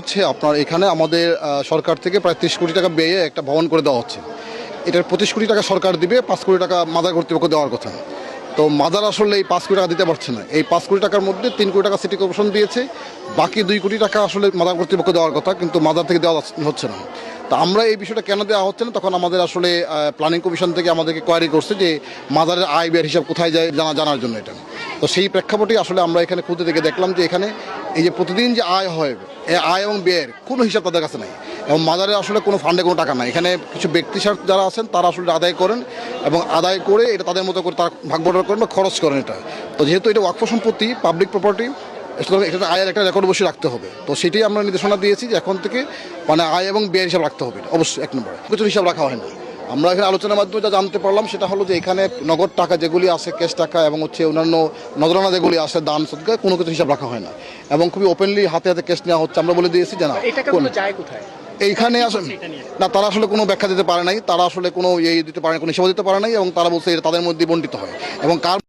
হচ্ছে আপনার এখানে আমাদের সরকার থেকে প্রায় 30 কোটি টাকা ব্যয়ে একটা ভবন করে দেওয়া হচ্ছে। এটার 25 কোটি টাকা সরকার দিবে, 5 কোটি টাকা মাদার কর্তৃপক্ষ দেওয়ার কথা। তো মাদার আসলে এই 5 কোটি টাকা দিতে পারছে না। এই 5 কোটি টাকার মধ্যে 3 কোটি টাকা সিটি কর্পোরেশন দিয়েছে, বাকি 2 কোটি টাকা আসলে মাদার কর্তৃপক্ষ দেওয়ার কথা, কিন্তু মাদার থেকে দেওয়া হচ্ছে না। তা আমরা এই বিষয়টা কেন দেওয়া হচ্ছে না, তখন আমাদের আসলে প্ল্যানিং কমিশন থেকে আমাদেরকে কোয়ারি করছে যে মাদারের আয় ব্যয়ের হিসাব কোথায় যায় জানার জন্য এটা। তো সেই প্রেক্ষাপটেই আসলে আমরা এখানে খুঁজে থেকে দেখলাম যে এখানে এই যে প্রতিদিন যে আয় হয়, এই আয় এবং ব্যয়ের কোনো হিসাব তাদের কাছে নাই, এবং মাদারে আসলে কোনো ফান্ডে কোনো টাকা নাই। এখানে কিছু ব্যক্তি যারা আছেন তারা আসলে আদায় করেন, এবং আদায় করে এটা তাদের মতো করে তার ভাগ বটরা করেন বা খরচ করেন এটা। তো যেহেতু এটা ওয়াকফ সম্পত্তি, পাবলিক প্রপার্টি, সুতরাং এখানে আয়ের একটা রেকর্ড অবশ্যই রাখতে হবে। তো সেটাই আমরা নির্দেশনা দিয়েছি যে এখন থেকে মানে আয় এবং ব্যয়ের হিসাব রাখতে হবে, অবশ্যই 1 নম্বরে কিছু হিসাব রাখা হয় না। আমরা এখানে আলোচনার মাধ্যমে যা জানতে পারলাম সেটা হলো যে এখানে নগদ টাকা যেগুলি আছে, ক্যাশ টাকা এবং হচ্ছে অন্যান্য নজরানা যেগুলি আছে, দান সদকা, কোনো কিছু হিসাব রাখা হয় না, এবং খুবই ওপেনলি হাতে হাতে ক্যাশ নেওয়া হচ্ছে। আমরা বলে দিয়েছি যে না, এইখানে আসলে না, তারা আসলে কোনো ব্যাখ্যা দিতে পারে নাই, তারা আসলে কোনো দিতে পারে না, কোনো হিসাব দিতে পারে নাই, এবং তারা বলছে এটা তাদের মধ্যে বণ্টিত হয়, এবং কার